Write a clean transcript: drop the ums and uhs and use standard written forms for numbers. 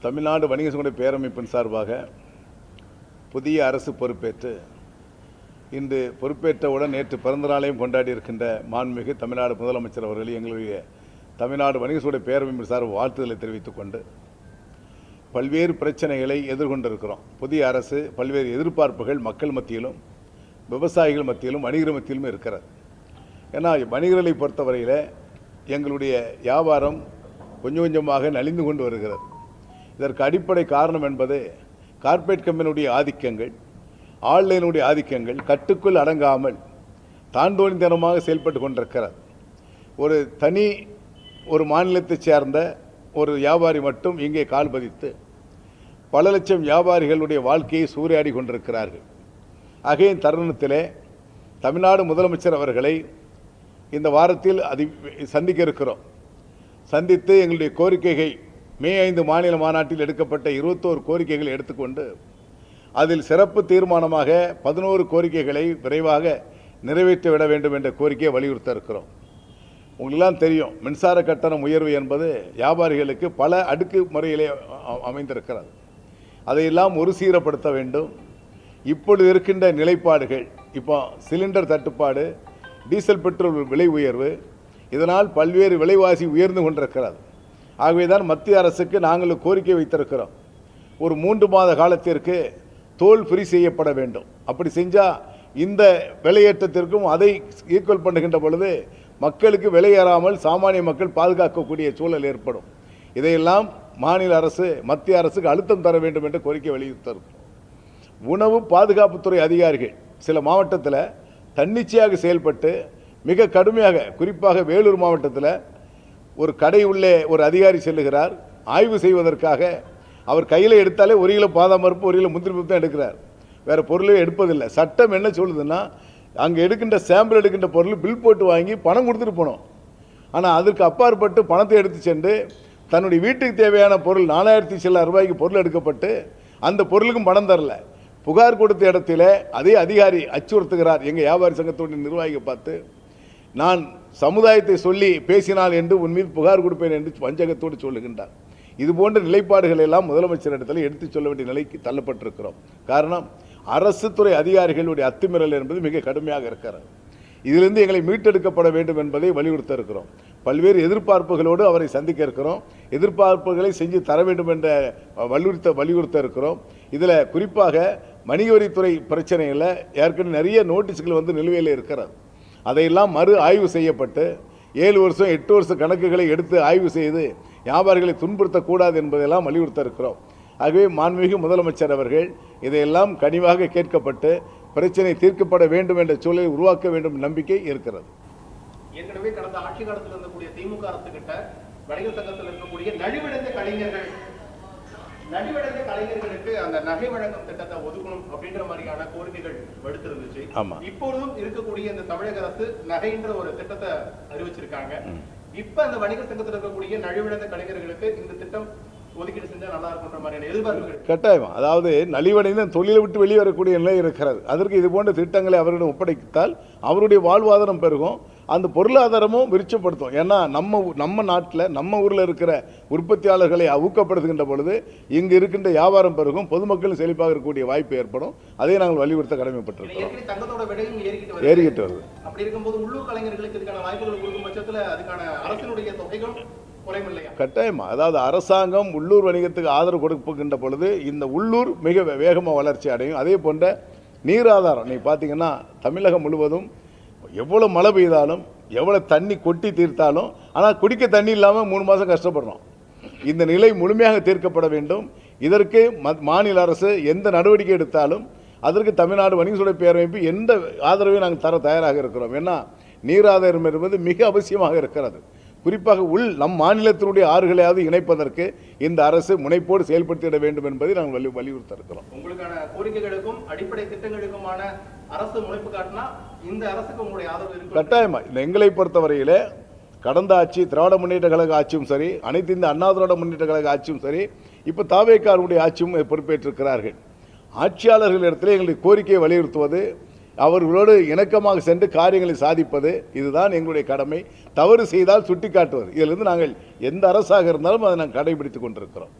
தமிழ்நாடு வணிக சங்க பேரமைப்பின் சார்பாக புதிய அரசு பொறுப்பேற்று இன்று பொறுப்பேற்றவுடன் நேற்று பிறந்த நாளையும் கொண்டாடி இருக்கின்ற மாண்புமிகு தமிழ்நாடு முதலமைச்சர் அவர்கள் எங்களுடைய தமிழ்நாடு வணிக சங்க பேரமைப்பின் சார்பு வாழ்த்துதலை தெரிவித்துக் கொண்டு பல்வேறு பிரச்சனைகளை எதிர்கொண்டிருக்கிறோம். புதிய அரசு பல்வேறு எதிர்பார்ப்புகள் மக்கள் மத்தியிலும் விவசாயிகள் மத்தியிலும் வணிகர் மத்தியிலும் இருக்கிறது. ஏன்னா வணிகர்களை பொறுத்தவரையில் எங்களுடைய வியாபாரம் கொஞ்சம் கொஞ்சமாக நலிந்து கொண்டு வருகிறது. இதற்கு அடிப்படை காரணம் என்பது கார்ப்பரேட் கம்பெனியுடைய ஆதிக்கங்கள், ஆன்லைனுடைய ஆதிக்கங்கள் கட்டுக்குள் அடங்காமல் தாண்டோனித்தனமாக செயல்பட்டு கொண்டிருக்கிறது. ஒரு மாநிலத்தைச் சேர்ந்த ஒரு வியாபாரி மட்டும் இங்கே கால் பதித்து பல லட்சம் வியாபாரிகளுடைய வாழ்க்கையை சூறையாடி கொண்டிருக்கிறார்கள். ஆகிய தருணத்திலே தமிழ்நாடு முதலமைச்சர் அவர்களை இந்த வாரத்தில் சந்திக்க இருக்கிறோம். சந்தித்து எங்களுடைய கோரிக்கைகள் மே 5 மாநில மாநாட்டில் எடுக்கப்பட்ட 21 கோரிக்கைகளை எடுத்துக்கொண்டு அதில் சிறப்பு தீர்மானமாக 11 கோரிக்கைகளை விரைவாக நிறைவேற்றிவிட வேண்டும் என்ற கோரிக்கையை வலியுறுத்த இருக்கிறோம். உங்களுக்கெல்லாம் தெரியும், மின்சார கட்டணம் உயர்வு என்பது வியாபாரிகளுக்கு பல அடுக்கு முறையிலே அமைந்திருக்கிறது. அதையெல்லாம் ஒரு சீரப்படுத்த வேண்டும். இப்பொழுது இருக்கின்ற நிலைப்பாடுகள், இப்போ சிலிண்டர் தட்டுப்பாடு, டீசல் பெட்ரோல் விலை உயர்வு, இதனால் பல்வேறு விலைவாசி உயர்ந்து கொண்டிருக்கிறது. ஆகவே தான் மத்திய அரசுக்கு நாங்கள் கோரிக்கை வைத்திருக்கிறோம். ஒரு 3 மாத காலத்திற்கு தோல் ஃப்ரீ செய்யப்பட வேண்டும். அப்படி செஞ்சால் இந்த விலையேற்றத்திற்கும் அதை ஈக்குவல் பண்ணுகின்ற பொழுது மக்களுக்கு விலையேறாமல் சாமானிய மக்கள் பாதுகாக்கக்கூடிய சூழல் ஏற்படும். இதையெல்லாம் மாநில அரசு மத்திய அரசுக்கு அழுத்தம் தர வேண்டும் என்று கோரிக்கை வலியுறுத்திருக்கிறோம். உணவு பாதுகாப்புத்துறை அதிகாரிகள் சில மாவட்டத்தில் தன்னிச்சையாக செயல்பட்டு மிக கடுமையாக, குறிப்பாக வேலூர் மாவட்டத்தில் ஒரு கடை உள்ளே ஒரு அதிகாரி செல்லுகிறார். ஆய்வு செய்வதற்காக அவர் கையில் எடுத்தாலே 1 கிலோ பாதாம் பருப்பு 1 கிலோ முந்திரி பருப்பு தான் எடுக்கிறார். வேறு பொருளே எடுப்பதில்லை. சட்டம் என்ன சொல்லுதுன்னா, அங்கே எடுக்கின்ற சாம்பிள் எடுக்கின்ற பொருள் பில் போட்டு வாங்கி பணம் கொடுத்துட்டு போனோம். ஆனால் அதற்கு அப்பாற்பட்டு பணத்தை எடுத்து சென்று தன்னுடைய வீட்டுக்கு தேவையான பொருள் 4000 சில ரூபாய்க்கு பொருள் எடுக்கப்பட்டு அந்த பொருளுக்கும் பணம் தரல. புகார் கொடுத்த இடத்துல அதே அதிகாரி அச்சுறுத்துகிறார். எங்கள் வியாபாரி சங்கத்துடைய நிர்வாகியை பார்த்து, நான் சமுதாயத்தை சொல்லி பேசினால் என்று உன் மீது புகார் கொடுப்பேன் என்று வஞ்சகத்தோடு சொல்லுகின்றார். இதுபோன்ற நிலைப்பாடுகள் எல்லாம் முதலமைச்சரிடத்தில் எடுத்து சொல்ல வேண்டிய நிலைக்கு தள்ளப்பட்டிருக்கிறோம். காரணம், அரசு துறை அதிகாரிகளுடைய அத்துமீறல் என்பது மிக கடுமையாக இருக்கிறது. இதிலிருந்து எங்களை மீட்டெடுக்கப்பட வேண்டும் என்பதை வலியுறுத்த இருக்கிறோம். பல்வேறு எதிர்பார்ப்புகளோடு அவரை சந்திக்க இருக்கிறோம். எதிர்பார்ப்புகளை செஞ்சு தர வேண்டும் என்ற வலியுறுத்த இருக்கிறோம். இதில் குறிப்பாக வணிக வரித்துறை பிரச்சனையில் ஏற்கனவே நிறைய நோட்டீஸ்கள் நிலுவையில் இருக்கிறது. அதையெல்லாம் மறு ஆய்வு செய்யப்பட்டு 7 வருஷம் 8 வருஷ கணக்குகளை எடுத்து ஆய்வு செய்து வியாபாரிகளை துன்புறுத்தக்கூடாது என்பதையெல்லாம் வலியுறுத்த இருக்கிறோம். ஆகவே மாண்புமிகு முதலமைச்சர் அவர்கள் இதையெல்லாம் கனிவாக கேட்கப்பட்டு பிரச்சனை தீர்க்கப்பட வேண்டும் என்ற சூழலை உருவாக்க வேண்டும் நம்பிக்கை இருக்கிறது. ஏற்கனவே கடந்த ஆட்சி காலத்தில் இருக்கக்கூடிய திமுக அரசு கிட்ட வணிகர் சங்கத்தில் இருக்கக்கூடிய நலிவடைந்த கலைஞர்களுக்கு அந்த நகை வழங்கும் திட்டத்தை ஒதுக்கணும் அப்படின்ற மாதிரியான கோரிக்கைகள் எடுத்திருந்துச்சு. இப்பொழுதும் இருக்கக்கூடிய இந்த தமிழக அரசு நகைன்ற ஒரு திட்டத்தை அறிவிச்சிருக்காங்க. இப்ப அந்த வணிகர் சங்கத்தில் இருக்கக்கூடிய நலிவடைந்த கலைஞர்களுக்கு இந்த திட்டம் ஒதுக்கீடு செஞ்சா நல்லா இருக்குன்ற மாதிரியான எதிர்பார்ப்புகள் கட்டாயமா. அதாவது நலிவடைந்த தொழிலை விட்டு வெளிவரக்கூடிய நிலை இருக்கிறது. அதற்கு இது போன்ற திட்டங்களை அவரிடம் ஒப்படைத்தால் அவருடைய வாழ்வாதாரம் பெருகும், அந்த பொருளாதாரமும் விருட்சப்படுத்தும். ஏன்னா நம்ம நாட்டில் நம்ம ஊரில் இருக்கிற உற்பத்தியாளர்களை ஊக்கப்படுத்துகின்ற பொழுது இங்கு இருக்கின்ற வியாபாரம் பெருகும், பொதுமக்களும் செழிப்பாக இருக்கக்கூடிய வாய்ப்பு ஏற்படும். அதை நாங்கள் வலியுறுத்த கடமைப்பட்டிருக்கிறோம். தங்கத்தோட விலையும் ஏறிக்கிட்டு வருது. அப்படி இருக்கும்போது உள்ளூர் கலைஞர்களுக்கு இதுக்கான வாய்ப்புகள் கொடுக்கும் பட்சத்தில் அதுக்கான அரசினுடைய தொகைகள் கட்டாயமா. அதாவது அரசாங்கம் உள்ளூர் வணிகத்துக்கு ஆதரவு கொடுக்கின்ற பொழுது இந்த உள்ளூர் மிக வேகமாக வளர்ச்சி அடையும். அதே போன்ற நீர் ஆதாரம் நீங்கள் பார்த்தீங்கன்னா தமிழகம் முழுவதும் எவ்வளோ மழை பெய்தாலும் எவ்வளோ தண்ணி கொட்டி தீர்த்தாலும் ஆனால் குடிக்க தண்ணி இல்லாமல் 3 மாதம் கஷ்டப்படுறோம். இந்த நிலை முழுமையாக தீர்க்கப்பட வேண்டும். இதற்கு மாநில அரசு எந்த நடவடிக்கை எடுத்தாலும் அதற்கு தமிழ்நாடு வணிக சங்க பேரமைப்பு எந்த ஆதரவையும் நாங்கள் தர தயாராக இருக்கிறோம். ஏன்னா நீர் ஆதாரம் என்பது மிக அவசியமாக இருக்கிறது. குறிப்பாக நம் மாநிலத்தினுடைய ஆறுகளையாவது இணைப்பதற்கு இந்த அரசு முனைப்போடு செயல்படுத்திட வேண்டும் என்பதை நாங்கள் வலியுறுத்த இருக்கிறோம். உங்களுக்கான கோரிக்கைகளுக்கும் அடிப்படை திட்டங்களுக்குமான அரசு முனைப்பு காட்டினா இந்த அரசுக்கு உங்களுடைய ஆதரவு இருக்கு. கட்டாயமா. எங்களை பொறுத்தவரையில கடந்த ஆட்சி திராவிட முன்னேற்ற கழக ஆட்சியும் சரி, அனைத்து இந்த அண்ணா திராவிட முன்னேற்ற கழக ஆட்சியும் சரி, இப்போ தாவேக்காருடைய ஆட்சியும் பொறுப்பேற்றிருக்கிறார்கள். ஆட்சியாளர்களிடத்தில் எங்களுடைய கோரிக்கையை வலியுறுத்துவது, அவர்களோடு இணக்கமாக சென்று காரியங்களை சாதிப்பது, இதுதான் எங்களுடைய கடமை. தவறு செய்தால் சுட்டி காட்டுவது. இதிலிருந்து நாங்கள் எந்த அரசாக இருந்தாலும் அதை நாங்கள் கடைபிடித்துக் கொண்டிருக்கிறோம்.